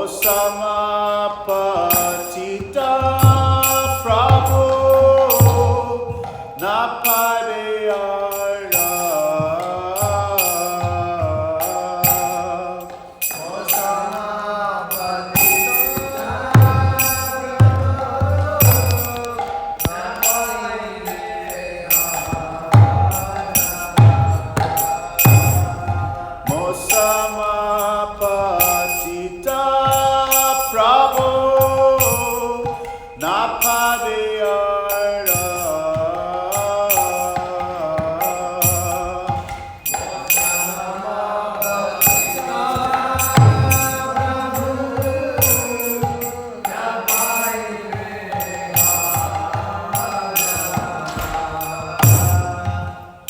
Samapatita Prabhu Napadeyara Mosamapatita Prabhu Napadeyara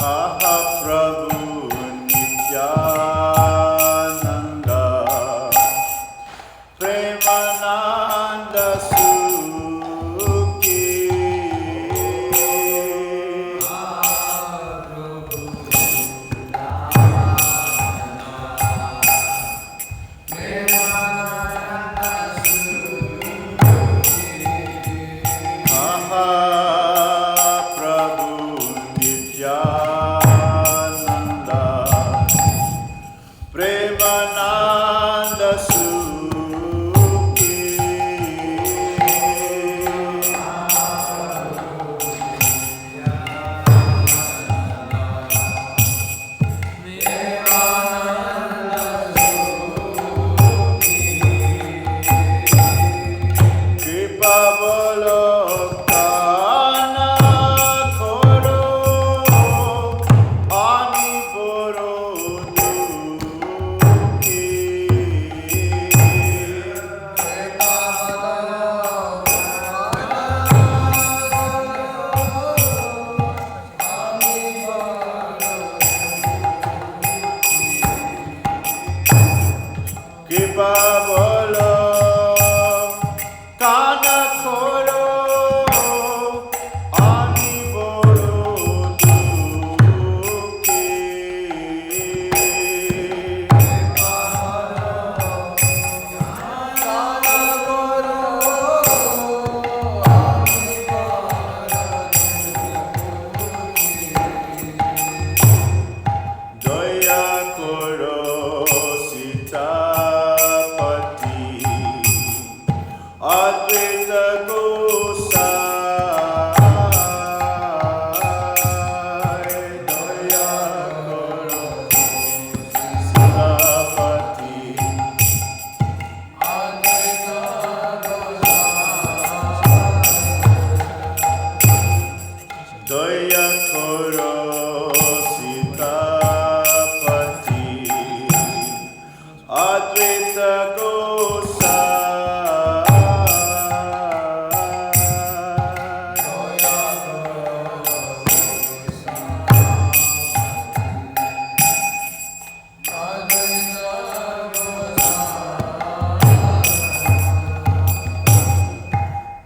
Aha Prabhu Nityananda Premananda Sukhi Aha Prabhu Nityananda Premananda Sukhi Kripa Avalokana Koro Aniporo Dukhi Kripa Avalokana Koro Aniporo Dukhi Daya Koro Sitapati Advaita Gosai Daya Koro Sitapati Daya Koro Sitapati Advaita Gosai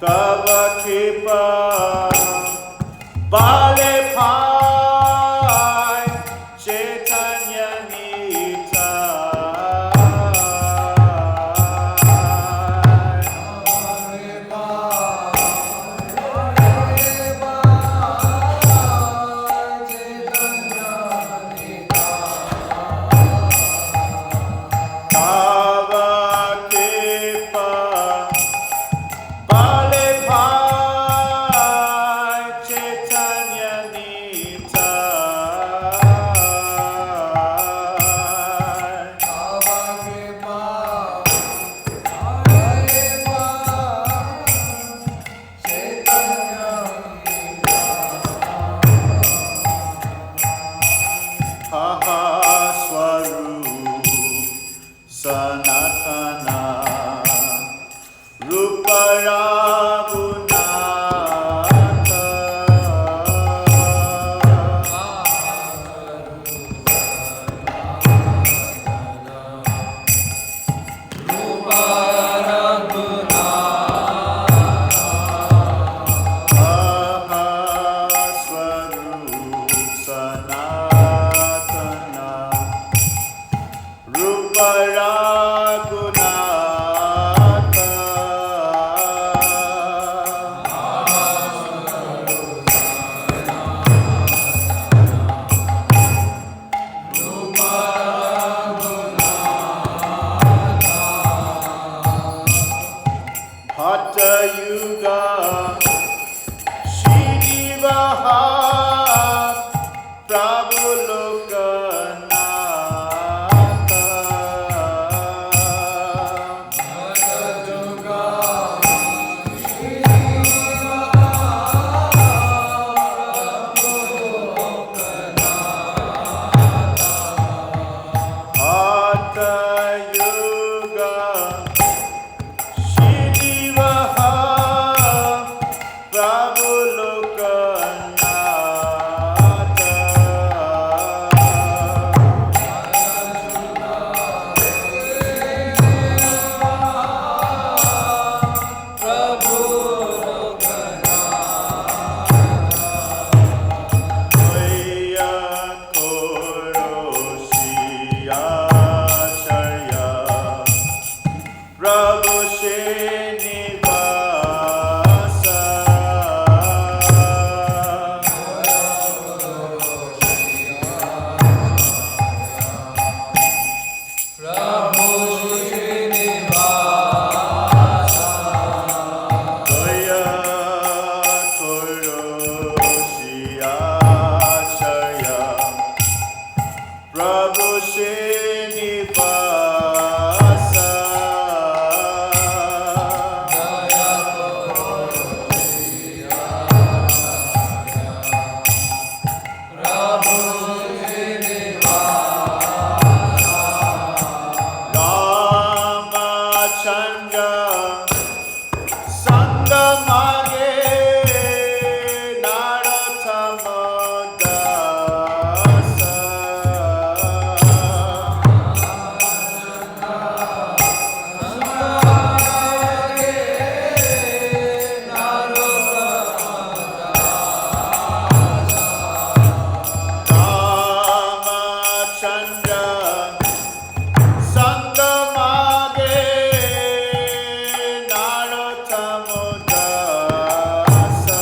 Tava Kripa Bale Pai Caitanya-caritāmṛta Tava Kripa Bale Pai Caitanya-caritāmṛta Haha Swarup Sanatana Rupa Raghunatha Raghunatha Yuga Shivaha Prabhu Lokanatha Ādi-līlā Shivaha Prabhu Lokanatha Oya Koroshiyacharya Prabhu Srinivasa Oya Koroshiyacharya Prabhu Srinivasa Chandra Sangamage Narottamodasa Chandra Sangamage Narottamodasa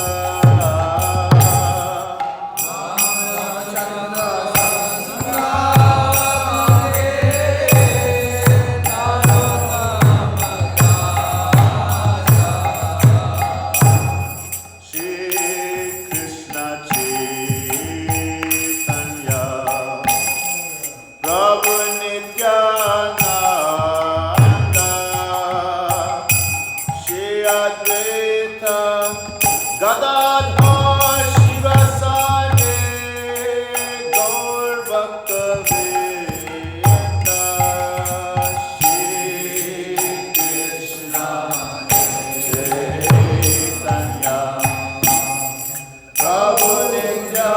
Shri Krishna Caitanya Prabhu Nityananda Shri Advaita Gadadhar Shivasade Gaur Bhaktavinda Shri Krishna Caitanya Prabhu Nityananda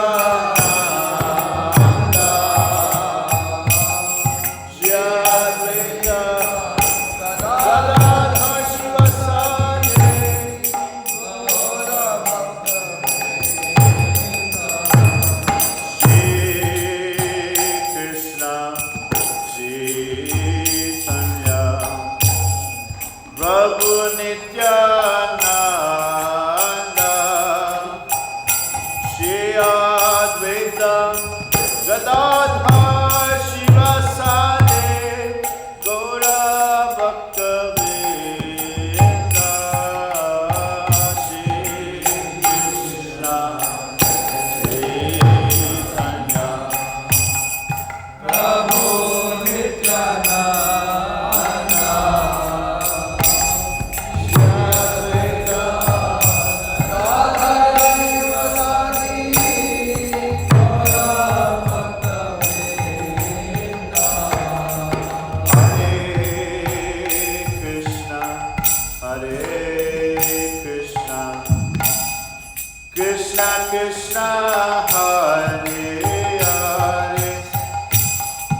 Shri Advaita Gadadhar Shivasade Shri Krishna Caitanya Prabhu Nityananda Shri Advaita Gadadhar Shivasade Gaura Bhaktavinda Shri Krishna Caitanya Prabhu Nityananda Shri Advaita Gadadhar Krishna Krishna Hare Hare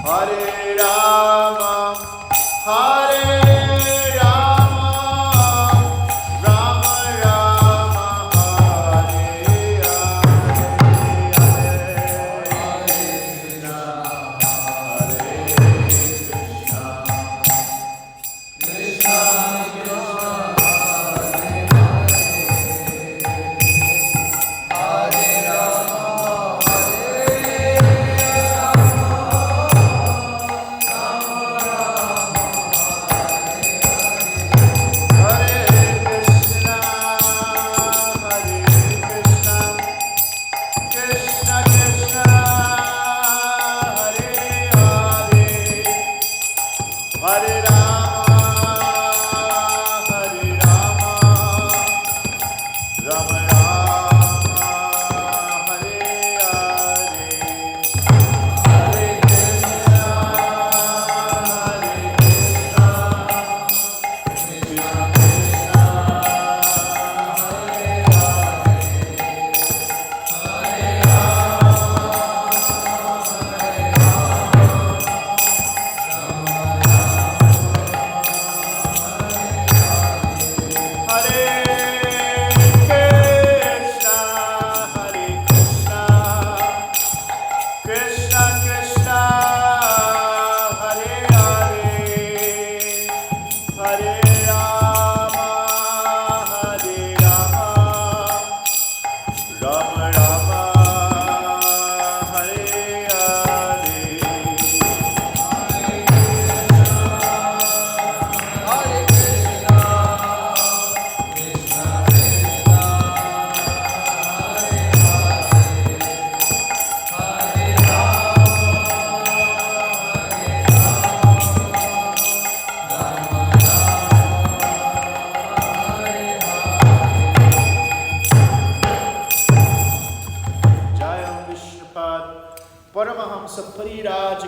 Hare Rama Hare Rama Rama Rama Hare Hare Hare Krishna Hare Krishna Krishna Krishna Hare Hare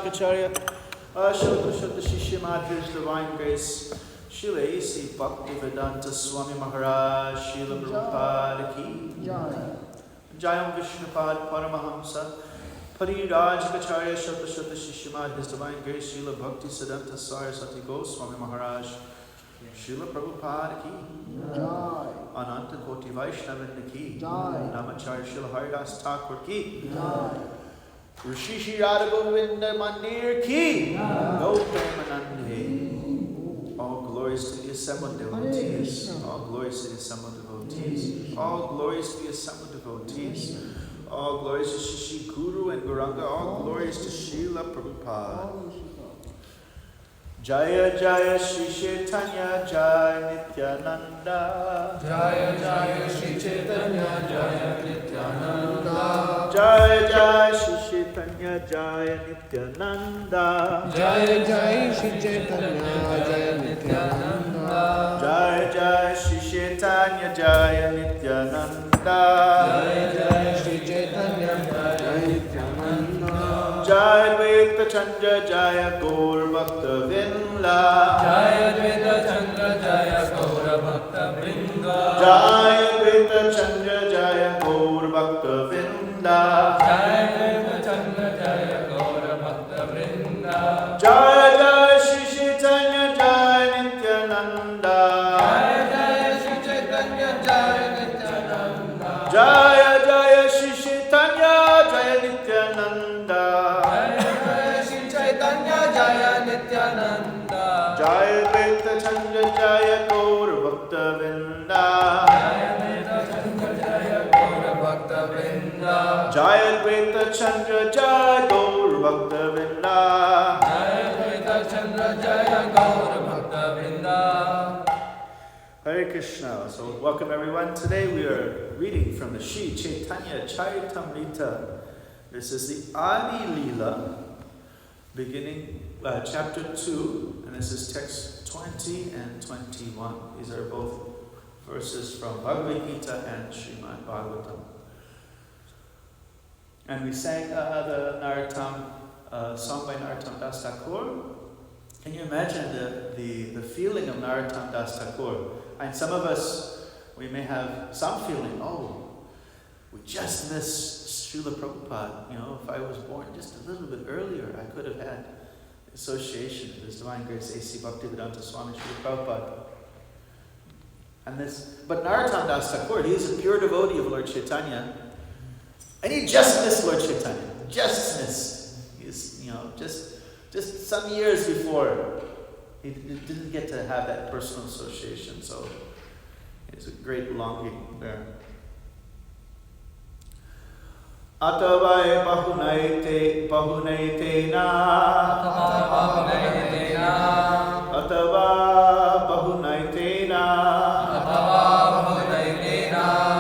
Ādi-līlā Shuddha Shishya Madhya's Divine Grace, Srila A.C. Bhaktivedanta Swami Maharaj, Srila Prabhupada Ki Jayam Vishnupad Paramahamsa, Pariraj-acharya Shuddha Shishya Madhya's Divine Grace, Srila Bhakti Siddhanta Saraswati Goswami Maharaj, Srila Prabhupada Ki Ananta Koti Vaishnavinda Ki Namacharya Srila Haridas Thakur Ki Rishi Shri Radha Govinda Mandir Ki Gautramanande. All glories to the assembled devotees. All glories to the assembled devotees. All glories to the assembled devotees. All glories to Shri Guru and Gauranga. All glories to Srila Prabhupada. Jaya Jaya Shri Caitanya Jaya Nityananda. Jaya Jaya Shri Caitanya Jaya Nityananda. Jaya Jaya Shri Caitanya Jaya Nityananda. Jaya Jaya Shri Caitanya Jaya Nityananda. Jaya Jaya Shri Caitanya Jaya Nityananda. Jaya Jaya Shri Caitanya Jaya Nityananda. Jaya Advaita Chandra Jaya Gaur Bhakta Vrinda. Jaya Advaita Chandra Jaya Gaura Bhakta Vrinda. Jaya Advaita Chandra Jaya Gaur Bhakta Vrinda. Jaya Advaita Chandra Jaya Gaura Bhakta Vrinda. Jaya Jaya Shri Caitanya Jaya Nityananda. Jaya Jaya Shri Caitanya Jaya Nityananda. Jaya Jaya Shri Caitanya Jaya Nityananda. Jaya Nityananda. Jaya Advaita Chandra Jaya Gaur Bhakta Vrinda. Jaya Advaita Chandra Jaya Gaura Bhakta Vrinda. Jaya Advaita Chandra Jaya Gaur Bhakta Vrinda. Jaya Advaita Chandra Jaya Gaura Bhakta Vrinda. Hare Krishna. So welcome everyone. Today we are reading from the Sri Caitanya-caritāmṛta. This is the Ādi-līlā, beginning chapter 2, and this is text 20 and 21. These are both verses from Bhagavad Gita and Srimad Bhagavatam. And we sang the Narottam song by Narottam Das Thakur. Can you imagine the feeling of Narottam Das Thakur? And some of us, we may have some feeling, oh, we just missed Srila Prabhupada. You know, if I was born just a little bit earlier, I could have had association with His Divine Grace A.C. Bhaktivedanta Swami Srila Prabhupada. But Narottam Das Thakur, he is a pure devotee of Lord Chaitanya, and he just missed Lord Chaitanya. Just missed. He's, you know, just some years before, he didn't get to have that personal association. So it's a great longing there. Atavai bahunaitena. Atava bahunaitena.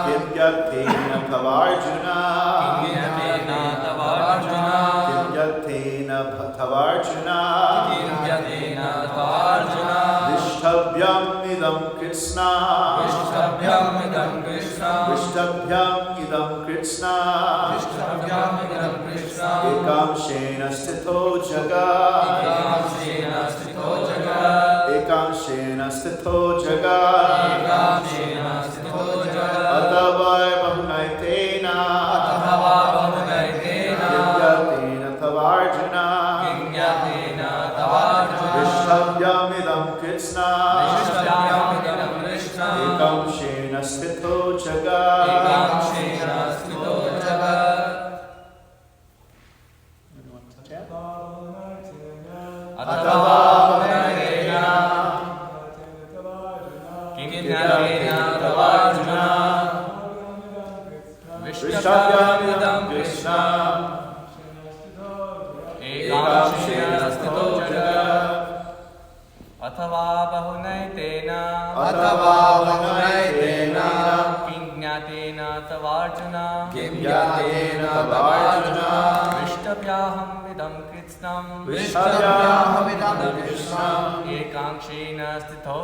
Vidyatena tavarjuna. Vidyatena tavarjuna. Vishtabhyam idam Krishna. Vishtabhyam idam Krishna. Ekam shena sthito jagat. Ekam shena sthito jagat. Atavai bahunaitena. Vidyatena tavarjuna. Vishtabhyam idam Krishna. Ekam shena sthito jagat. Vishabhyamidam Krishna. Ekam shena sthito jagat. Atava bahunaitena. Kiññatena tavarjuna. Vishtabhyam idam Kritsnam. Ekanshena sthito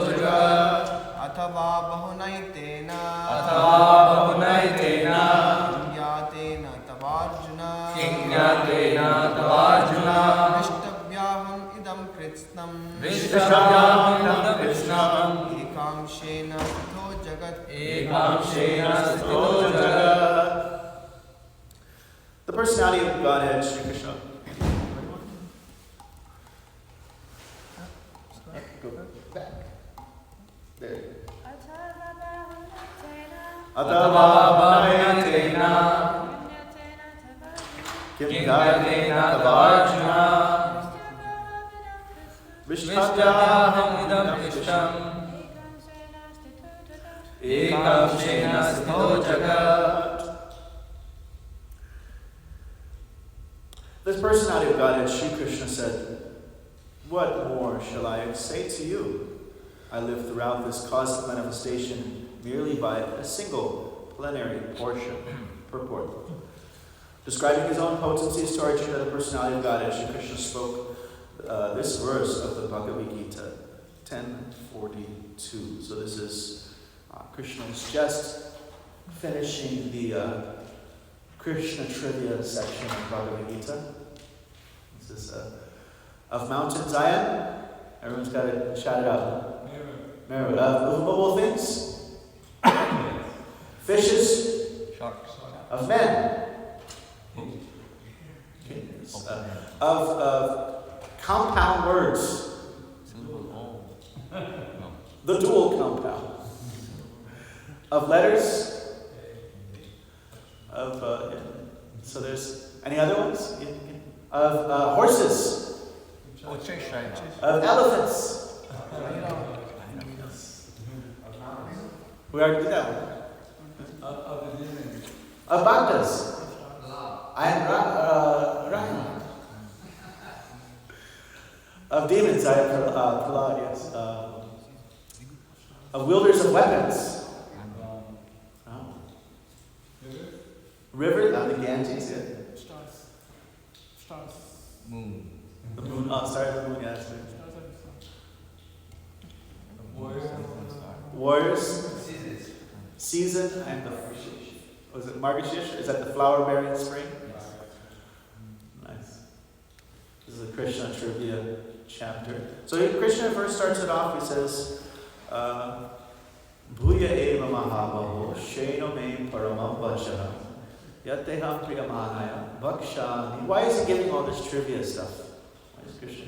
jagat. अथवा बहुनैतेन अथवा बहुनैतेन ज्ञातेन तवार्जुन कृष्णं Vishwavyamidam Krishnam एकांशेन स्थितो जगत् Ekamshena Sthito Jagat. The personality of Godhead, Shri Krishna. Go back. There. Atavabhayanatena Kingatena Tavarjuna Vishwavyaham idam Krishtam Ekamshena Sthito Jagat. This personality of Godhead, Shri Krishna said, "What more shall I say to you? I live throughout this cosmic manifestation merely by a single plenary purport." Describing his own potencies to Arjuna, the personality of Godhead, Shri Krishna spoke this verse of the Bhagavad Gita, 10:42. So this is Krishna is just finishing the Krishna trivia section of Bhagavad Gita. This is of Mountain Zion. Everyone's got to shout it out. Mirror. Of movable things. Fishes. Sharks. Of men. Of compound words. The dual compound. Of letters. So there's any other ones? Of horses. Of elephants. We already did that one. Of bhaktas. And Rahman. Of demons, I have Prahlad, yes. Of wielders of weapons. River, the Ganges, yeah. Stars. Moon. The moon, stars, the moon, yes. Warriors. Season, and the, was it Margashish? Is that the flower bearing spring? Nice. This is a Krishna trivia chapter. So Krishna first starts it off, he says, Bhuya eva mahabaho, sheno me paramam vachana, yateham priyamanaya, bhakshani. Why is he giving all this trivia stuff? Why is Krishna?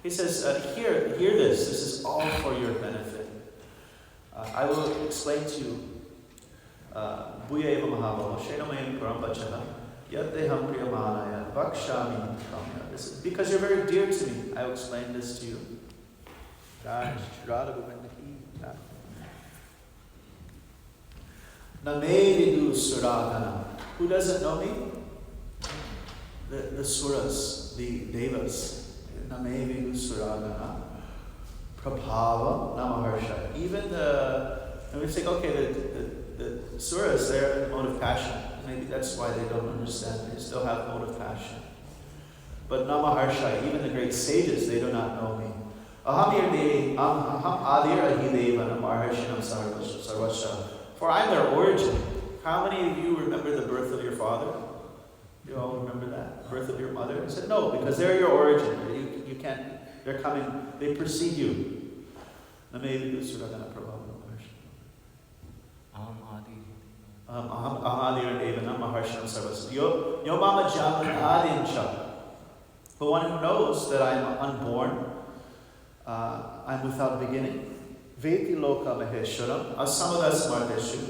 He says, hear this. This is all for your benefit. I will explain to you. Bhuya eva mahabaho, sheno me param vachana, yateham priyamanaya, bhakshami kamya. This is because you're very dear to me. I will explain this to you. Namevidu suradana. Who doesn't know me? The suras, the devas. Namevidu suradana. Prabhava namaharsha. Even and we think, okay, the suras, they're in mode of passion. Maybe that's why they don't understand. They still have mode of passion. But namaharsha, even the great sages, they do not know me. For I'm their origin. How many of you remember the birth of your father? You all remember that? Birth of your mother? I said, no, because they're your origin. You can't, they're coming, they precede you. The one who knows that I am unborn, I'm without beginning. Veti loka maheswaram asamadas marteshu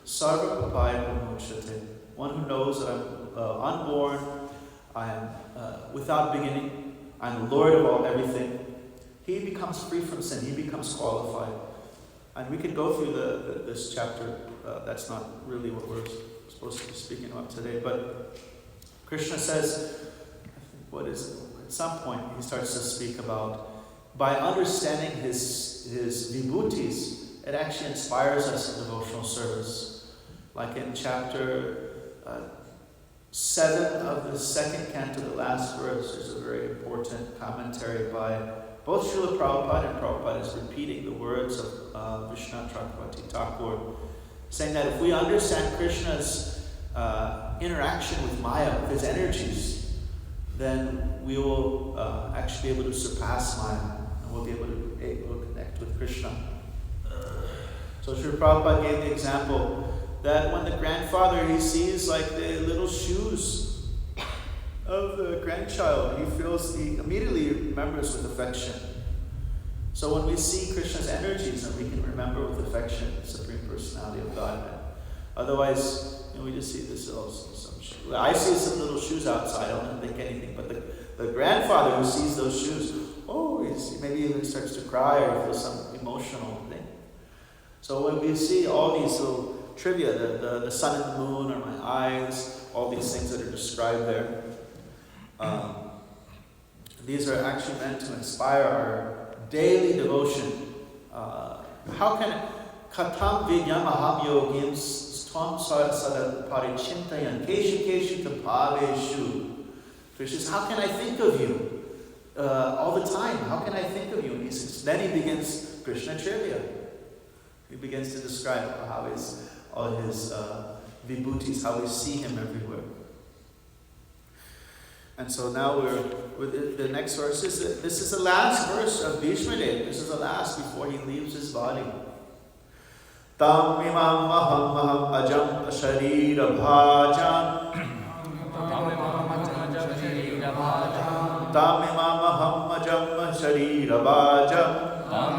sarva papaya pramuchate. One who knows that I'm unborn, I am without beginning, I'm the Lord of all everything. He becomes free from sin. He becomes qualified. And we could go through this chapter. That's not really what we're supposed to be speaking about today. But Krishna says, what is it? At some point he starts to speak about, by understanding his vibhutis, it actually inspires us in devotional service. Like in chapter 7 of the second canto, the last verse, there's a very important commentary by both Srila Prabhupada, and Prabhupada is repeating the words of Vishnu Chakravarti Thakur, saying that if we understand Krishna's interaction with Maya, with his energies, then we will actually be able to surpass Maya. Krishna. So Sri Prabhupada gave the example that when the grandfather, he sees like the little shoes of the grandchild, he immediately remembers with affection. So when we see Krishna's energies, then we can remember with affection the Supreme Personality of Godhead. Otherwise, we just see this some shoes. I see some little shoes outside, I don't think anything, but the grandfather who sees those shoes, maybe even starts to cry or feels some emotional thing. So when we see all these little trivia, the sun and the moon are my eyes, all these things that are described there, these are actually meant to inspire our daily devotion. How can katam vidyam aham yogim stvam sada parichintayan keshu tapaveshu. Krishna says, how can I think of you all the time? How can I think of you? And then he begins Krishna trivia. He begins to describe how all his vibhutis, how we see him everywhere. And so now we're with the next verse. This is the last verse of Bhishma Dev. This is the last before he leaves his body. Tam imam maham ajam sharira bhajam. Tam imam maham ajam sharira bhajam. Tam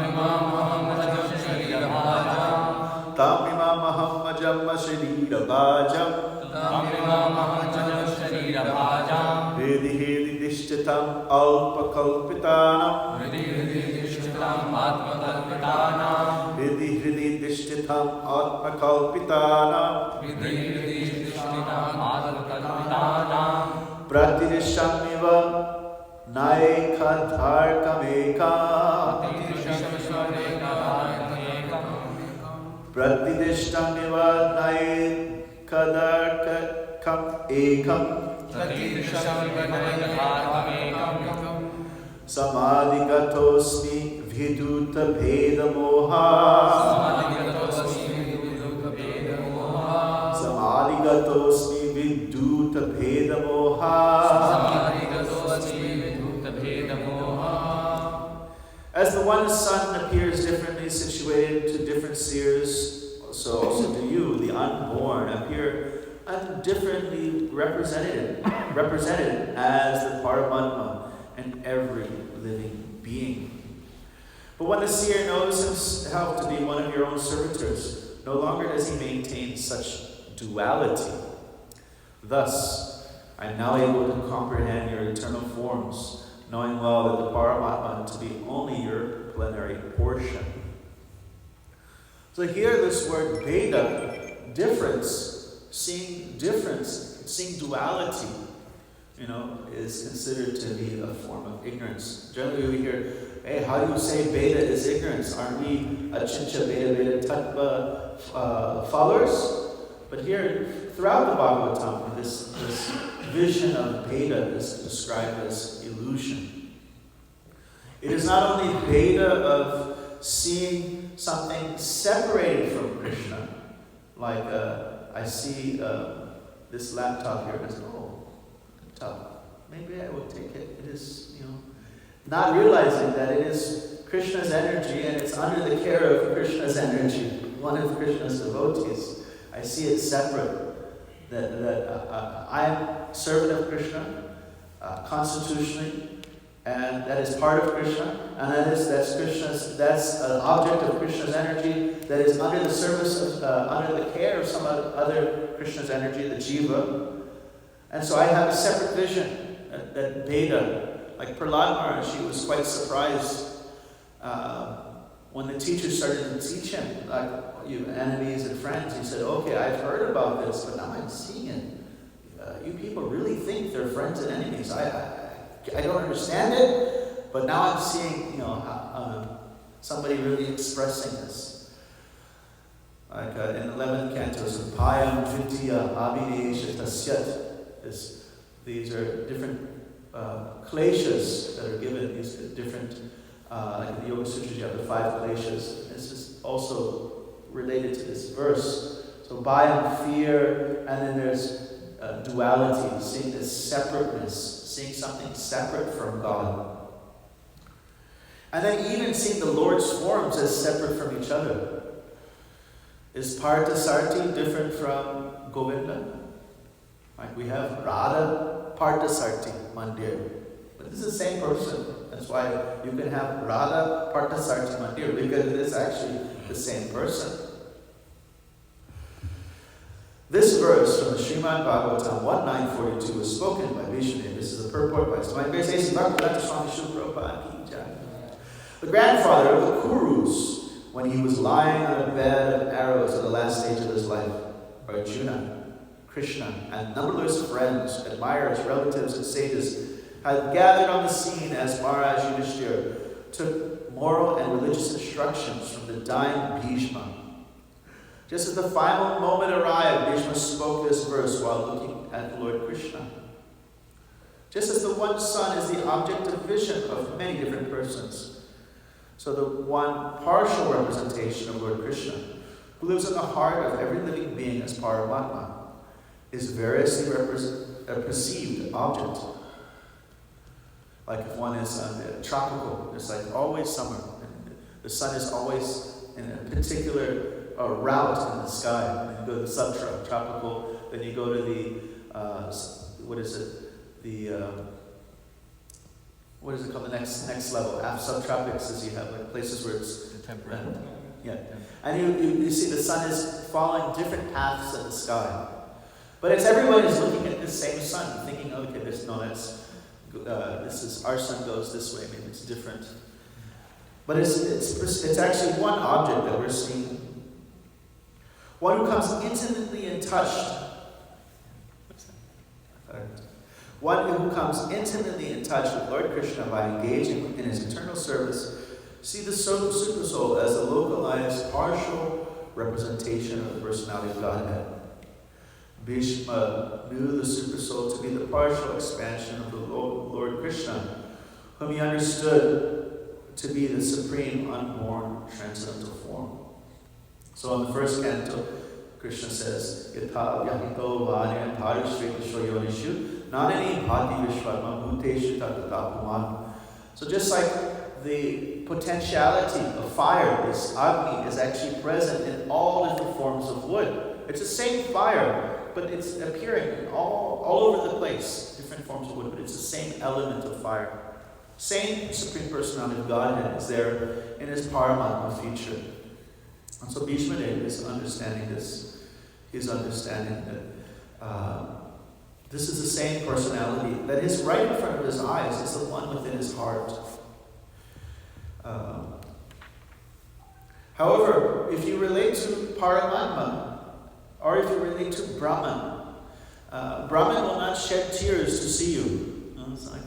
imam maham ajam sharira bhajam. Hedi dishtatam alpakalpitanam. Hedi dishtatam atmakalpitanam. Pratidishamiva naikadharkamekam. Pratidishamiva naikadarkam ekam. Samadhigatosmi viduta bheda moha. Samadhigatosmi viduta bheda moha. As the one sun appears differently situated to different seers, so also do you, the unborn, appear differently represented as the Paramatma in every living being. But when the seer knows himself to be one of your own servitors, no longer does he maintain such duality. Thus, I am now able to comprehend your eternal forms, knowing well that the Paramatma to be only your plenary portion. So here this word Veda, difference, seeing duality, is considered to be a form of ignorance. Generally we hear, hey, how do you say Veda is ignorance? Aren't we Achincha Veda Tattva followers? But here, throughout the Bhagavatam, this vision of Veda is described as illusion. It is not only Veda of seeing something separated from Krishna, like I see this laptop here, and I say, maybe I will take it. It is, not realizing that it is Krishna's energy and it's under the care of Krishna's energy, one of Krishna's devotees. I see it separate. That I am servant of Krishna constitutionally, and that is part of Krishna, and that's an object of Krishna's energy that is under the service of, under the care of some other Krishna's energy, the jiva. And so I have a separate vision that Veda, like Prahlad Maharaj, he was quite surprised when the teacher started to teach him, like, you enemies and friends. He said, okay, I've heard about this, but now I'm seeing it. You people really think they're friends and enemies. I don't understand it, but now I'm seeing, somebody really expressing this. Like in the 11th canto, it's Bhayam Vidya Abhinesha Tasyat. These are different kleshas that are given, these different, like in the Yoga Sutras, you have the 5 kleshas. This is also related to this verse. So bhayam, fear, and then there's duality, seeing this separateness, seeing something separate from God. And then even seeing the Lord's forms as separate from each other. Is Parthasarthi different from Govinda? Like we have Radha Parthasarthi Mandir. But this is the same person. That's why you can have Radha Parthasarthi Mandir, because it is actually the same person. This verse from the Srimad Bhagavatam 1942 was spoken by Vishnu. This is a purport by Swami Bhaktivedanta Swami Srila Prabhupada ki jai. The grandfather of the Kurus, when he was lying on a bed of arrows at the last stage of his life, Arjuna, Krishna, and numberless friends, admirers, relatives, and sages had gathered on the scene as Maharaj Yudhishthira took moral and religious instructions from the dying Bhishma. Just as the final moment arrived, Bhishma spoke this verse while looking at Lord Krishna. Just as the one sun is the object of vision of many different persons, so the one partial representation of Lord Krishna, who lives in the heart of every living being as Paramatma, is variously a perceived object. Like if one is tropical, it's like always summer. And the sun is always in a particular route in the sky. Then you go to the subtropical, then you go to the, what is it called, the next level? After subtropics is you have like places where it's temperate. Yeah. And you see the sun is following different paths in the sky. But it's everyone is looking at the same sun, thinking, okay, this is our sun goes this way, maybe it's different. But it's actually one object that we're seeing. One who comes intimately in touch. One who comes intimately in touch with Lord Krishna by engaging in his eternal service, see the Super Soul as a localized, partial representation of the personality of Godhead. Bhishma knew the Super Soul to be the partial expansion of the Lord Krishna, whom he understood to be the supreme, unborn, transcendental form. So in the first canto, Krishna says, Yatha vyahito vānyam parishvekasho yonishu nanani bhati vishvarma bhuteshu tatatapuman. So just like the potentiality of fire, this Agni, is actually present in all different forms of wood. It's the same fire, but it's appearing all over the place, different forms of wood, but it's the same element of fire. Same Supreme Personality of Godhead is there in his Paramatma feature. And so Bhishma is understanding this. He's understanding that this is the same personality that is right in front of his eyes. It's the one within his heart. However, if you relate to Paramatma, or if you relate to Brahman, Brahman will not shed tears to see you. It's like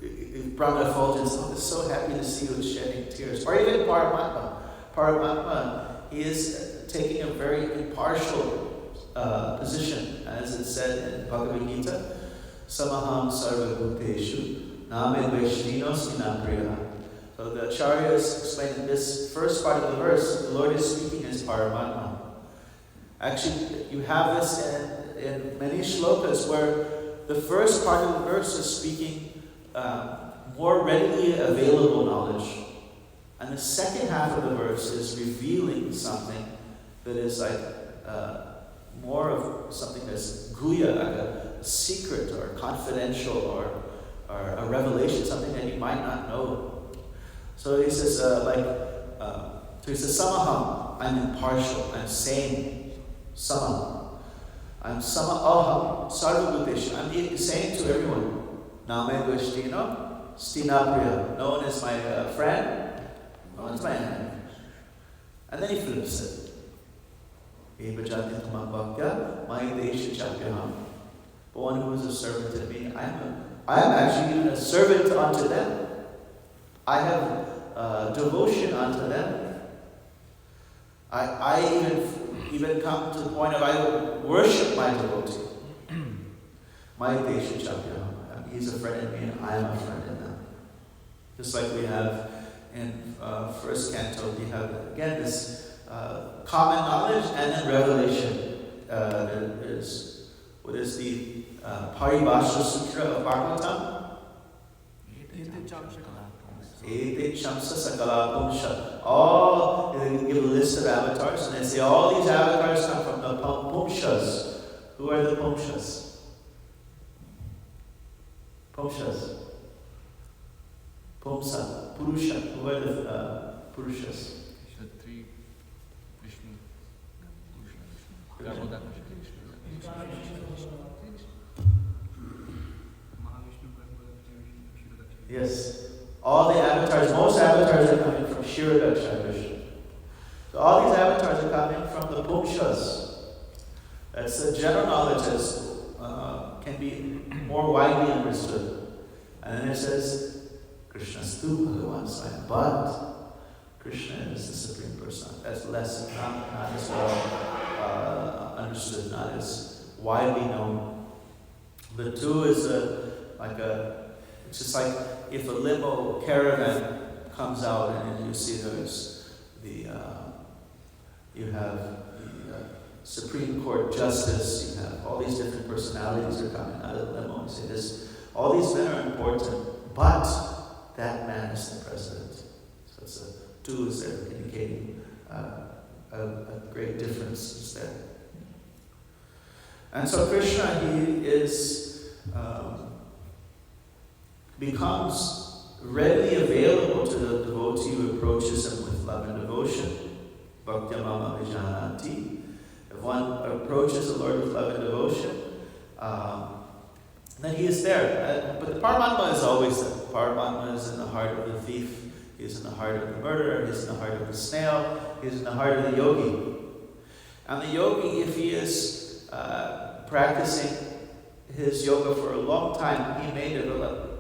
if Brahman effulgence, is so happy to see you shedding tears. Or even Paramatma. Paramatma, he is taking a very impartial position, as it said in Bhagavad Gita, Samaham sarva bhuteshu name vaishnino sinapriya. So the Acharyas explain in this first part of the verse, the Lord is speaking as Paramatma. Actually, you have this in many shlokas where the first part of the verse is speaking more readily available knowledge. And the second half of the verse is revealing something that is like more of something that's guya, like a secret or confidential or a revelation, something that you might not know. So he says, Samaham, I'm impartial, I'm sane. Sama. I'm Sama Aham, Sarvabhuteshu. I'm saying to everyone, Name Vashtino, Stinapriya. No one is my friend, no one is my enemy. And then he flips it. Ebajati Tamabhakya, my Desha Chakyaham. But one who is a servant to me, I am actually even a servant unto them. I have devotion unto them. I even come to the point of I worship my devotee. My Desha Chakyaham. He's a friend in me and I am a friend in them. Just like we have in first canto, we have again this common knowledge and then revelation. What is the Paribhasha Sutra of Bhagavatam? All, they give a list of avatars, and they say all these avatars come from the Pumshas. Who are the Pumshas? Pumshas. Pumsa. Purusha. Who are the Purushas? Kshatri, Vishnu, Yes. All the avatars, most avatars are coming from Shiradaksha Vishnu. So all these avatars are coming from the Pumshas. That's the general knowledge that can be more widely understood. And then it says, Krishnastu Bhagavan Swayam. But Krishna is the Supreme Person. That's less, not as well understood, not as widely known. The two is it's just like if a limo caravan comes out and you see there's you have the Supreme Court Justice, you have all these different personalities are coming out of the limo. You say this, all these men are important, but that man is the president. So it's two is there indicating a great difference there. And so Krishna, he is becomes readily available to the devotee who approaches him with love and devotion. Bhakti mama vijanati. If one approaches the Lord with love and devotion, then he is there. But the Paramatma is always there. Paramatma is in the heart of the thief. He is in the heart of the murderer. He is in the heart of the snail. He is in the heart of the yogi. And the yogi, if he is practicing his yoga for a long time, he may develop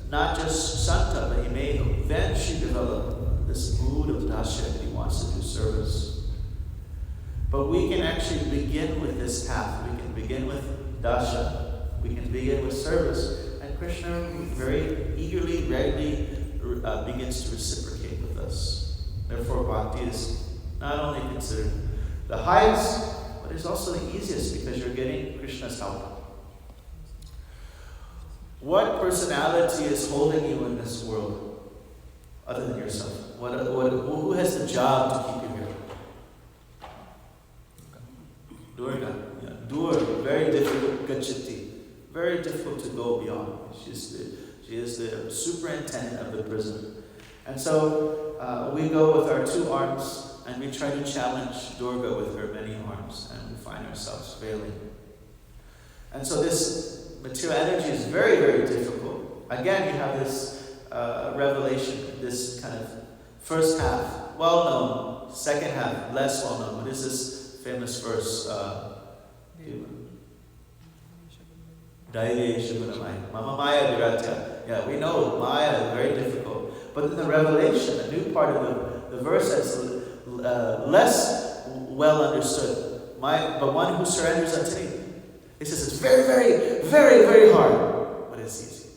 not just santa, but he may eventually develop this mood of dasya that he wants to do service. But we can actually begin with this path. We can begin with dasya. We can begin with service. And Krishna very eagerly, readily begins to reciprocate with us. Therefore, bhakti is not only considered the highest, but it's also the easiest because you're getting Krishna's help. What personality is holding you in this world other than yourself? Who has the job to keep you here? Durga. Yeah. Durga, very difficult. Gachati. Very difficult to go beyond. She is the superintendent of the prison. And so we go with our two arms and we try to challenge Durga with her many arms, and we find ourselves failing. And so this material energy is very, very difficult. Again, you have this revelation, this kind of first half, well-known, second half, less well-known. What is this famous verse? Mama Maya Viratya. Yeah, we know Maya is very difficult. But in the revelation, the new part of the verse that's less well understood. But one who surrenders unto me. It says it's very, very, very, very hard, but it's easy.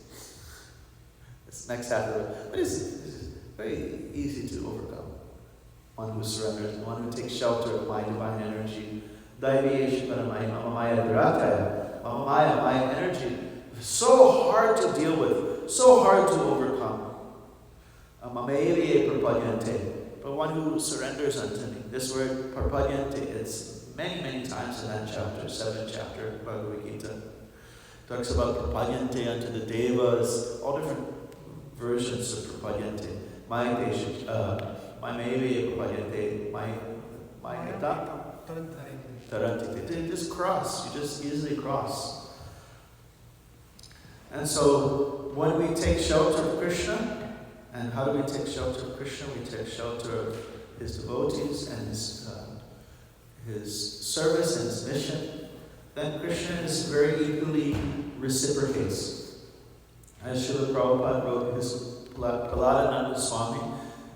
This next half of it, but it's very easy to overcome. One who surrenders, one who takes shelter of my divine energy. My energy, so hard to deal with, so hard to overcome. But one who surrenders unto me. This word, parpadyante, it's many, many times in that chapter, 7th chapter of Bhagavad Gita. Talks about prapadyante unto the devas, all different versions of prapadyante. My patient, my maybe prapadyante, my taranti. They just cross, you just easily cross. And so when we take shelter of Krishna, and how do we take shelter of Krishna? We take shelter of his devotees and his service and his mission. Then Krishna is very eagerly reciprocates. As Srila Prabhupada wrote his Prahladananda Swami,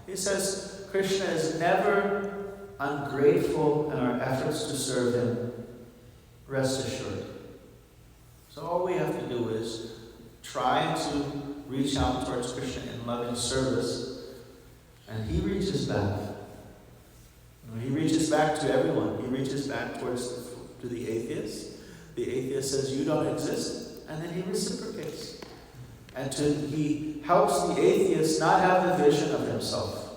he says, Krishna is never ungrateful in our efforts to serve him. Rest assured. So all we have to do is try to reach out towards Krishna in loving service, and he reaches back. He reaches back to everyone. He reaches back to the atheist. The atheist says, you don't exist, and then he reciprocates. And he helps the atheist not have the vision of himself.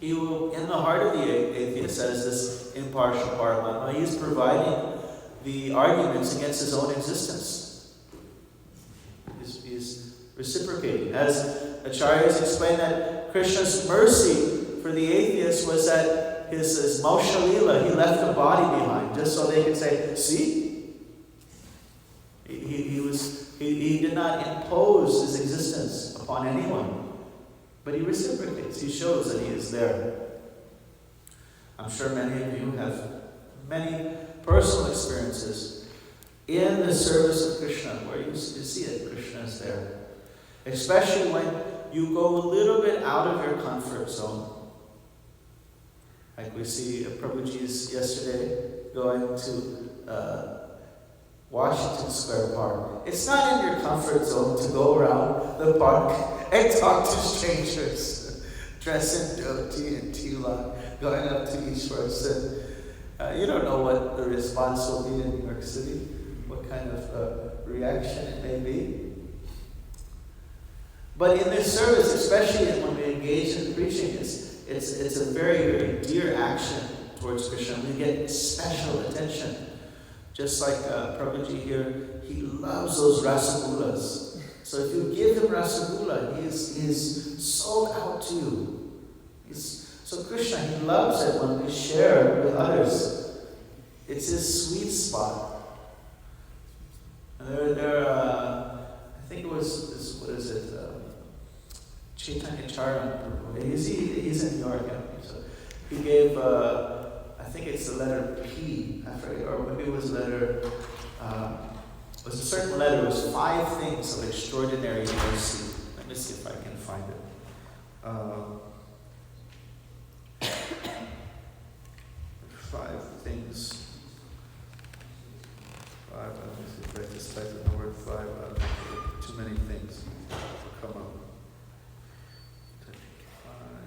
He will, in the heart of the atheist, as this impartial Paramatma, he's providing the arguments against his own existence. He's reciprocating. As Acharyas explained, that Krishna's mercy for the atheist was that his Ādi-līlā, he left the body behind, just so they could say, see? He did not impose his existence upon anyone. But he reciprocates. He shows that he is there. I'm sure many of you have many personal experiences in the service of Krishna where you see it, Krishna is there. Especially when you go a little bit out of your comfort zone. Like we see Prabhuji's yesterday going to Washington Square Park. It's not in your comfort zone to go around the park and talk to strangers, dressed in dhoti and tila, going up to each person. You don't know what the response will be in New York City, what kind of reaction it may be. But in this service, especially when we engage in preaching, it's a very, very dear action towards Krishna. We get special attention. Just like Prabhuji here, he loves those rasagulas. So if you give him rasagula, he's sold out to you. So Krishna, he loves it when we share with others. It's his sweet spot. And I think it was, what is it? Caitanya-caritāmṛta. He's in New York. Yeah. So he gave, I think it's the letter P, I forget, or maybe it was the letter, it was a certain letter. It was 5 things of extraordinary mercy. Let me see if I can find it. 5 things. 5, let me see if I just type in the word 5. Too many things to come up.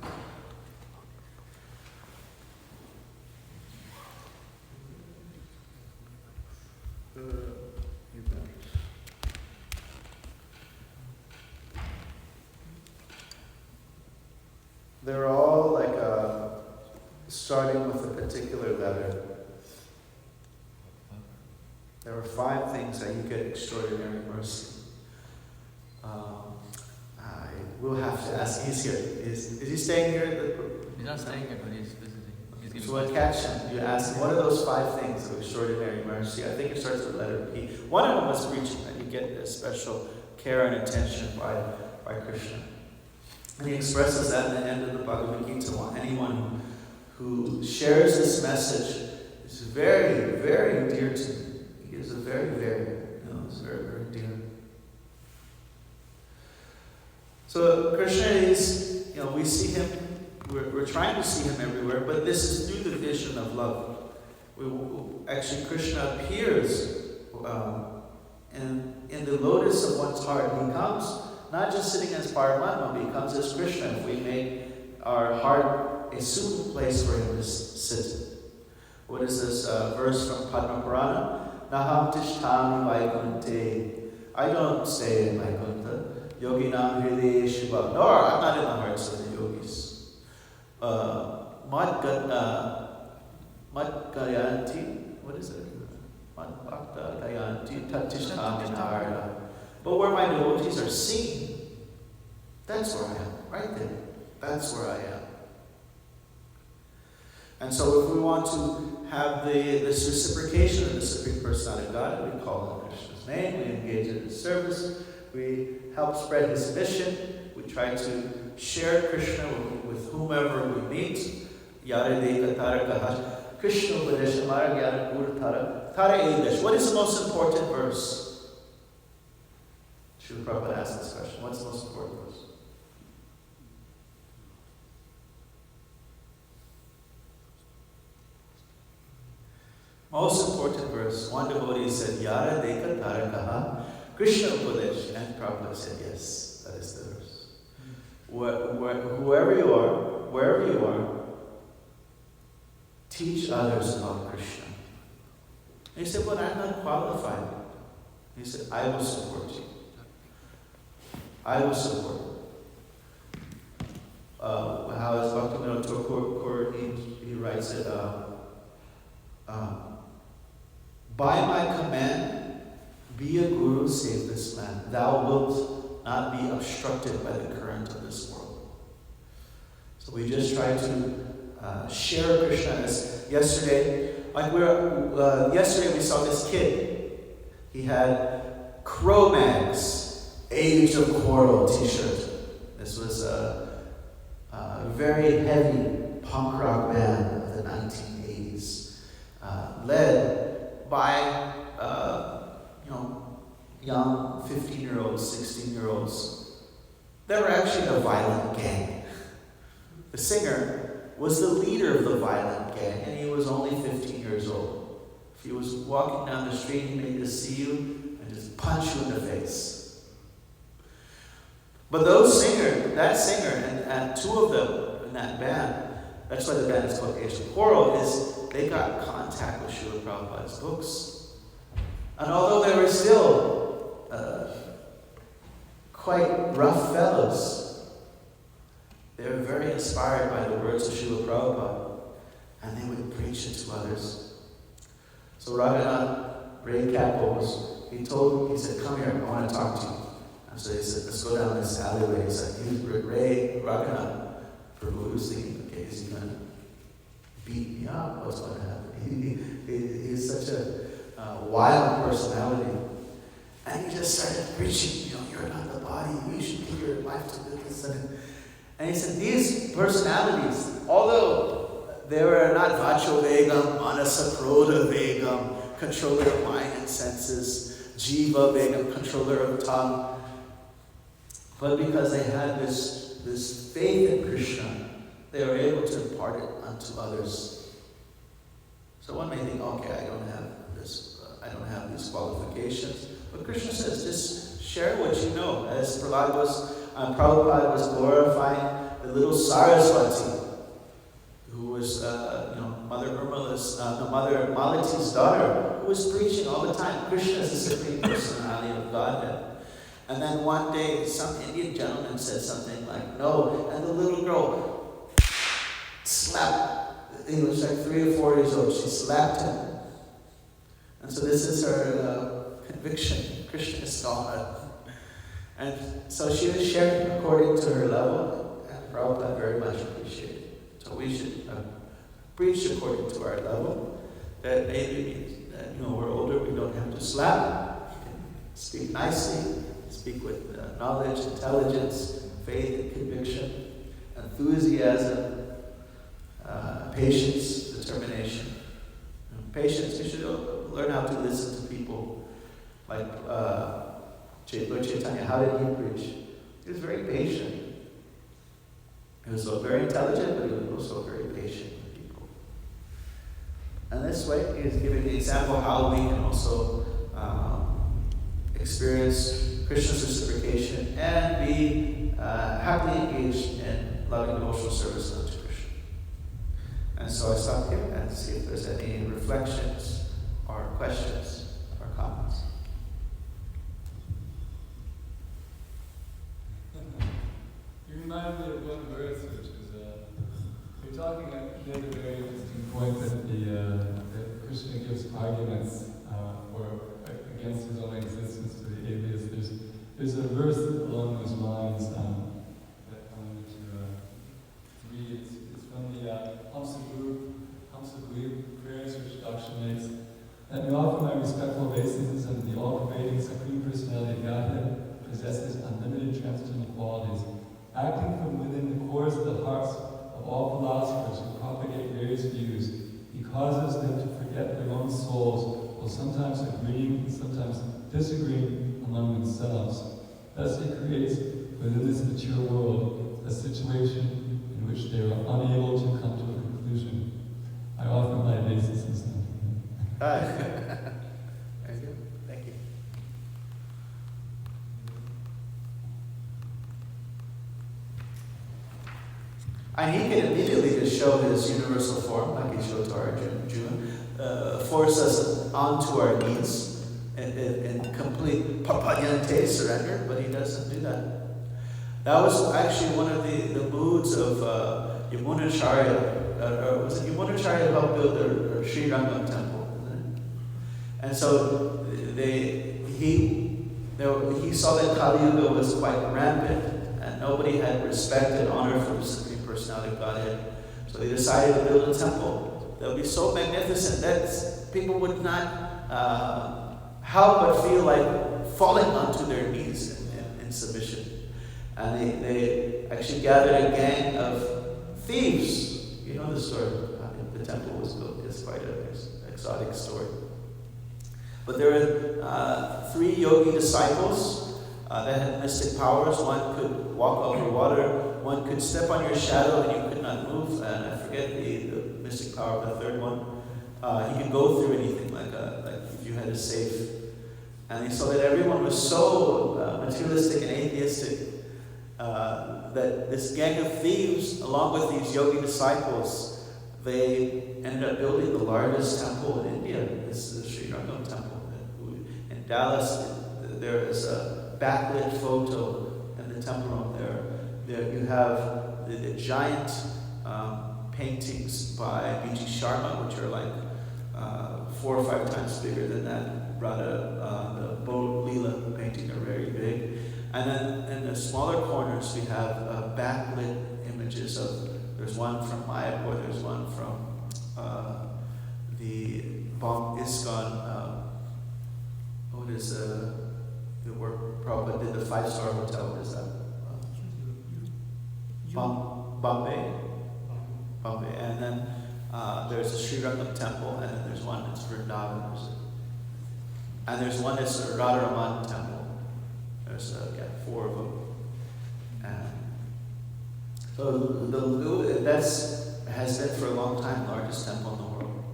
5. They're all like starting with a particular letter. There were 5 things that you get extraordinary mercy. I will have to ask. He's here. Is he staying here? He's not staying here, but he's visiting. So I catch him. You ask him, what are those 5 things of extraordinary mercy? I think it starts with letter P. One of them was preaching, that you get a special care and attention by Krishna. And he expresses that in the end of the Bhagavad Gita. Anyone who shares this message is very, very dear to me. He is a very, very, it's very, very dear. So Krishna is, we see him, we're trying to see him everywhere, but this is through the vision of love. Actually, Krishna appears in the lotus of one's heart. He comes not just sitting as Paramatma, but he comes as Krishna if we make our heart a suitable place for him to sit. What is this verse from Padma Purana? Naham tishtami vaikunte. I don't stay in Vaikuntha. Yoginam hridaye shiva. Nor I'm not in the hearts of the yogis. Madgayanti. What is it? Madbhakta gayanti tatishtami narada. But where my devotees are seen, that's where I am. Right there. That's where I am. And so if we want to have this reciprocation of the Supreme Personality of God, we call on Krishna's name, we engage in his service, we help spread his mission, we try to share Krishna with whomever we meet. Ādi-līlā Krishna Upadesha Margyana Guru Tara Eidesh. What is the most important verse? Srila Prabhupada asked this question. What's the most important verse? Most important verse. One devotee said, Ādi-līlā Krishna Upadesh. And Prabhupada said, yes, that is the verse. Whoever you are, wherever you are, teach others about Krishna. And he said, but I'm not qualified. He said, I will support you. I will support. How is Bhaktivinoda Thakur, he writes it, by my command, be a guru, save this land. Thou wilt not be obstructed by the current of this world. So we just try to share Krishna. As yesterday, yesterday we saw this kid. He had Cro-Mags, Age of Quarrel t-shirt. This was a very heavy punk rock band of the 1980s, led by young 15-year-olds, 16-year-olds. They were actually a violent gang. The singer was the leader of the violent gang, and he was only 15 years old. If he was walking down the street, he may just see you and just punch you in the face. But that singer, and two of them in that band, that's why the band is called Age of Quarrel, is they got contact with Srila Prabhupada's books. And although they were still quite rough fellows, they were very inspired by the words of Srila Prabhupada, and they would preach it to others. So Raghunath Ray Kapos, he said, come here, I want to talk to you. And so he said, let's go down this alleyway. He said, Ray Raghunath, Prabhu was thinking, okay, is he going to beat me up? What's going to happen? He's such a wild personality. And he just started preaching, you're not the body, you should give your life to this. And he said, these personalities, although they were not Vacho Vegam, Manasa Krodha Vegam, controller of mind and senses, Jiva Vegam, controller of tongue, but because they had this faith in Krishna, they were able to impart it unto others. So one may think, okay, I don't have these qualifications. But Krishna says, just share what you know. As Prabhupada was glorifying the little Saraswati, who was Mother Malati's daughter, who was preaching all the time. Krishna is the Supreme Personality of Godhead. And then one day, some Indian gentleman said something like, no, and the little girl slapped. He was like 3 or 4 years old. She slapped him. And so this is her conviction. Krishna is God. And so she was sharing according to her level, and Prabhupada very much appreciated it. So we should preach according to our level. That maybe means that we're older, we don't have to slap. We can speak nicely, speak with knowledge, intelligence, faith, and conviction, enthusiasm, patience, determination. Patience, you should learn how to listen to people. Like Lord Chaitanya, how did he preach? He was very patient. He was very intelligent, but he was also very patient with people. And this way, he is giving the example how we can also experience Krishna's reciprocation and be happily engaged in loving devotional service unto Krishna. And so I stop here and see if there's any reflections or questions or comments. You remind me of one verse, which is, you're talking made a very interesting point that Krishna gives arguments against his own existence to the atheists. There's a verse along those lines that I wanted to read. It's from the Hamsa Guru prayers which Daksha makes. Let me offer my respectful obeisances unto the all-pervading Supreme Personality of Godhead, possesses unlimited transcendental qualities. Acting from within the cores of the hearts of all philosophers who propagate various views, he causes them to forget their own souls, while sometimes agreeing and sometimes disagreeing among themselves. Thus he creates within this mature world a situation in which they are unable to come to a conclusion. I offer my obeisances unto him. Thank you. And he can immediately just show his universal form, like he showed to Arjuna, force us onto our knees in complete papayante surrender, but he doesn't do that. That was actually one of the moods of Yamunacharya. Was it Yamunacharya who helped build the Sri Rangam temple? And so he saw that Kali Yuga was quite rampant and nobody had respect and honor for the Supreme Personality of Godhead. So they decided to build a temple that would be so magnificent that people would not help but feel like falling onto their knees in submission. And they actually gathered a gang of thieves. You know the story. The temple was built. It's quite an exotic story. But there were 3 yogi disciples that had mystic powers. One could walk over water. One could step on your shadow and you could not move. And I forget the mystic power of the third one. He could go through anything, like if you had a safe. And he saw that everyone was so materialistic and atheistic that this gang of thieves, along with these yogi disciples, they ended up building the largest temple in India. This is the Sri Rangam temple. In Dallas, there is a backlit photo in the temple room there. You have the giant paintings by B.G. Sharma, which are like 4 or 5 times bigger than that. The Ādi-līlā painting are very big. And then in the smaller corners, we have backlit images of, there's one from Mayapur, there's one from the ISKCON, what is the word Prabhupada did, the 5-star hotel, what is that? Bombay. And then there's a Sri Rangam temple, and then there's one that's Vrindavan. And there's one that's a Radharaman temple. There's 4 of them. And so has been for a long time the largest temple in the world.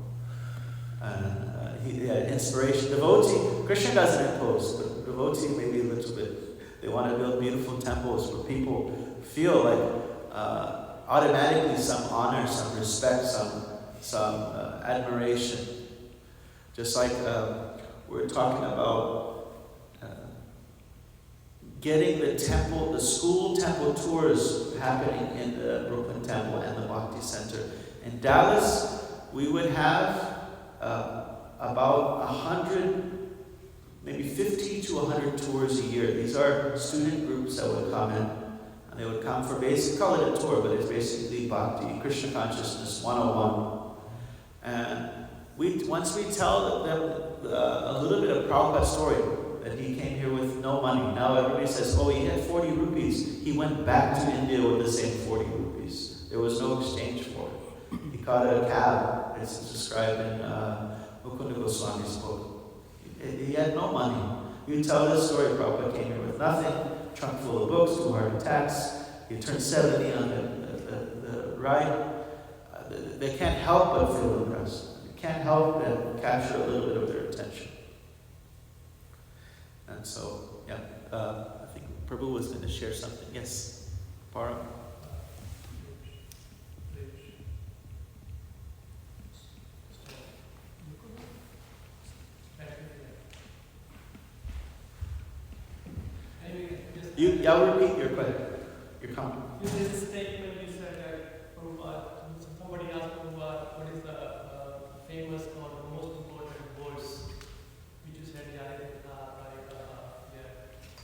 And he had inspiration. Devotee, Krishna doesn't impose, but devotee maybe a little bit. They want to build beautiful temples where people feel like automatically some honor, some respect, some admiration. Just like we're talking about getting the school temple tours happening in the Brooklyn Temple and the Bhakti Center. In Dallas, we would have about 100, maybe 50 to 100 tours a year. These are student groups that would come in, and they would come for call it a tour, but it's basically Bhakti, Krishna Consciousness 101. And once we tell them a little bit of Prabhupada's story, that he came here with no money. Now everybody says, oh, he had 40 rupees. He went back to India with the same 40 rupees. There was no exchange for it. He caught a cab. It's described in Mukunda Goswami's book. He had no money. You tell this story, Prabhupada came here with nothing, trunk full of books, 2 heart attacks. He turned 70 on the ride. They can't help but feel impressed. They can't help but capture a little bit of their attention. And so, I think Prabhu was going to share something. Yes, Param. I'll repeat your question, your comment. You did a statement, you said that somebody asked Prabhupada, what is the famous or the most important words, which you said, Ādi-līlā, right?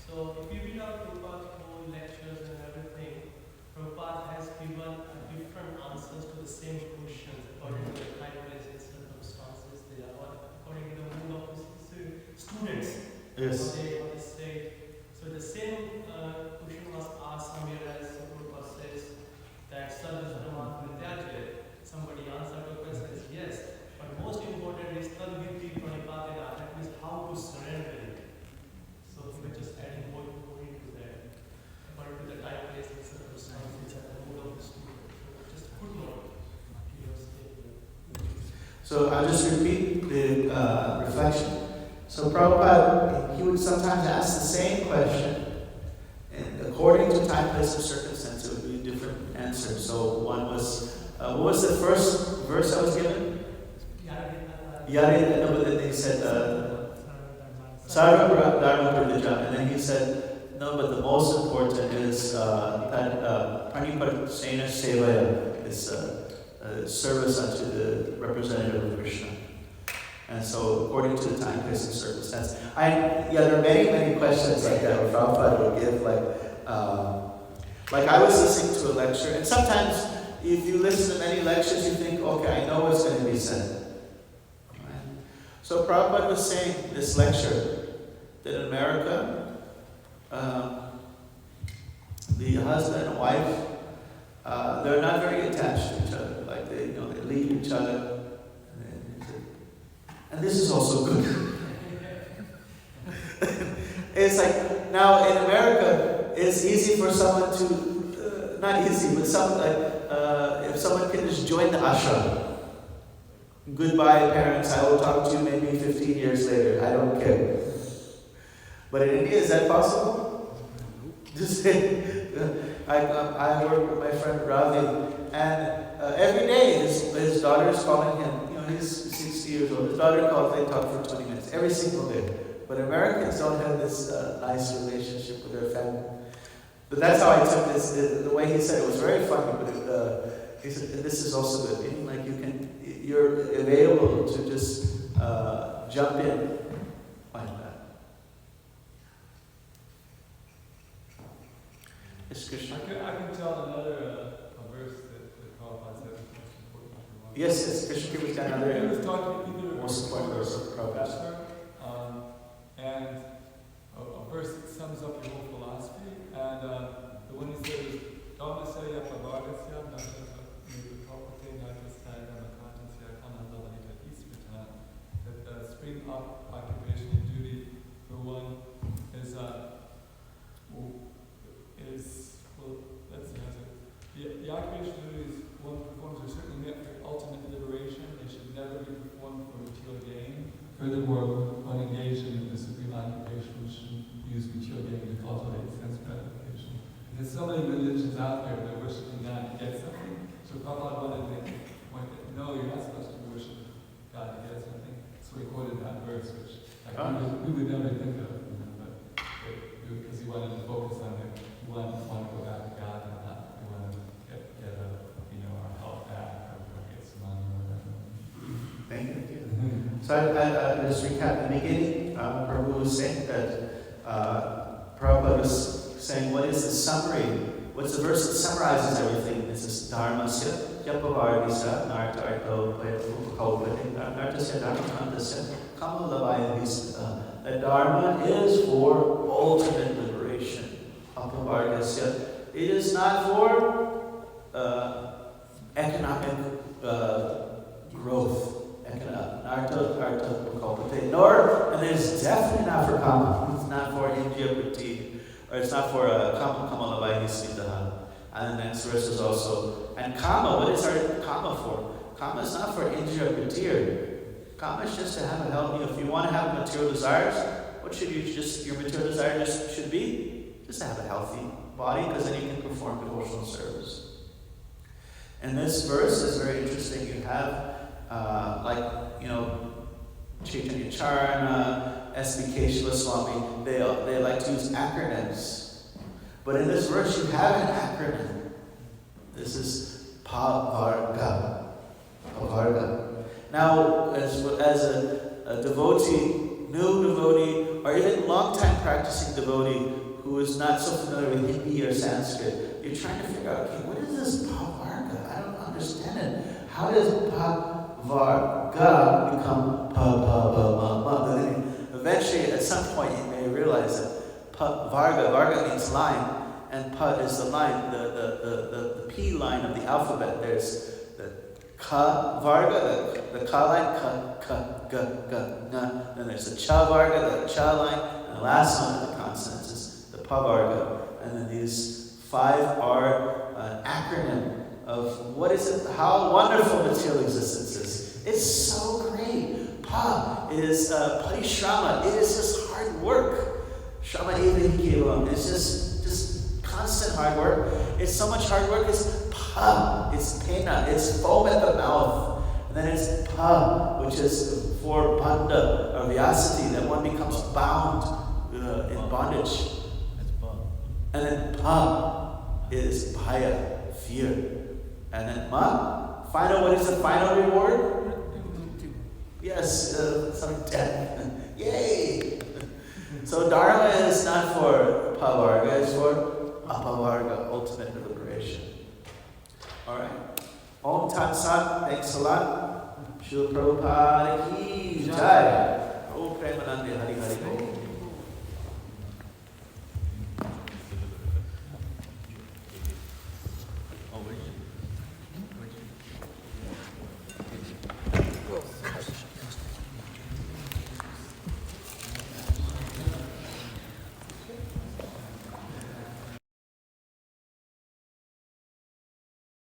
So if you read out Prabhupada's whole lectures and everything, Prabhupada has given different answers to the same questions according to the time, place, and circumstances they are, according to the mood of the students. Yes. What they say. So the same question was asked somewhere else. Prabhupada says that somebody answered the question is yes, but most important is Tadviti Pranipatira, that means how to surrender it. So we're just adding more into that, according to the time, place, and circumstances and the mood of the student. So just footnote to your statement. So I'll just repeat the reflection. So Prabhupada, he would sometimes ask the same question, and according to time, place, and circumstance, it would be a different answer. So one was, what was the first verse I was given? Ādi-līlā, but then he said, Sarva Dharma Pradijam, and then he said, no, but the most important is Praniparsena Sevaya, is service unto the representative of Krishna. And so, according to the time, place, and circumstance. There are many, many questions like that where Prabhupada will give, like I was listening to a lecture, and sometimes if you listen to many lectures, you think, okay, I know what's going to be said. Right? So Prabhupada was saying this lecture that in America, the husband and wife, they're not very attached to each other. Like they leave each other. And this is also good. It's like, now in America, it's easy for someone to, not easy, but if someone can just join the ashram. Goodbye, parents, I will talk to you maybe 15 years later, I don't care. But in India, is that possible? Just say, I work with my friend Ravi, and every day his daughter is calling him. He's 60 years old. His daughter calls, they talk for 20 minutes, every single day. But Americans don't have this nice relationship with their family. But that's how I took this. The way he said it was very funny, but he said, this is also good. Meaning like you're available to just jump in like that. Yes, Krishna. I can tell another verse that Prabhupada said is most important. Yes, Krishna was another He was talking either most important verse of Prabhupada. And a verse that sums up your whole philosophy. And the one he said is, Dhammasaya Pavargasya Nashata Nirupapate Natasaya Namakantasya Kanalalita Ismita. That spring up occupation and duty for one is let's see how to say. The occupation duties one performs are certainly meant for ultimate liberation. They should never be performed for material gain. Furthermore, one engaged in the supreme occupation should use material gain to cultivate sense gratification. There's so many religions out there that are worshiping God to get something. So Prabhupada wanted to point that, no, you're not supposed to worship God to get something. So he quoted that verse, which we would never think of, but because he wanted to focus on it. We want to go back to God and not we want to get our health back or get some money or whatever. Thank you. So I just recap the beginning. Prabhu was saying that Prabhupada was saying, what is the summary? What's the verse that summarizes everything? This is Dharmasya, Yapavardisa, Nartarto, Nartasya, Dharmakantasya, Kamalavaya Visita. That Dharma is for ultimate liberation. Apavardisya. It is not for economic growth. Nor, and it's definitely not for kama. It's not for Indriya-Buddhi, or it's not for kama-lavaya siddha. And the next verse is also, and kama, what is our kama for? Kama is not for Indriya-Buddhi. Kama is just to have a healthy, if you want to have material desires, what should your material desire should be? Just to have a healthy body, because then you can perform devotional service. And this verse is very interesting. You have Caitanya-caritāmṛta, SBK Swami, they like to use acronyms. But in this verse you have an acronym. This is Pavarga. Pavarga. Now, as a devotee, new devotee, or even long-time practicing devotee who is not so familiar with Hindi or Sanskrit, you're trying to figure out, okay, what is this Pavarga? I don't understand it. How does Pavarga become Pa? Eventually, at some point, you may realize that Varga means line, and Pa is the line, the P line of the alphabet. There's the Ka Varga, the Ka line, Ka, Ga, Na. Then there's the Cha Varga, the Cha line, and the last one of the consonants is the Pa Varga. And then these 5 are an acronym of what is it, how wonderful material existence is. It's so great. Pa is parishrama. It is just hard work. Shrama eva. It's just constant hard work. It's so much hard work. It's pa. It's pena. It's foam at the mouth. And then it's pa, which is for banda or vyasati, that one becomes bound in bondage. And then pa is bhaya, fear. And then ma, final, what is the final reward? Yes, some death. Yay! So dharma is not for pavarga, it's for apavarga, ultimate liberation. Alright. Om Tat Sat, thanks a lot. Srila Prabhupada ki jai. Om Premanande Hari Hari Om.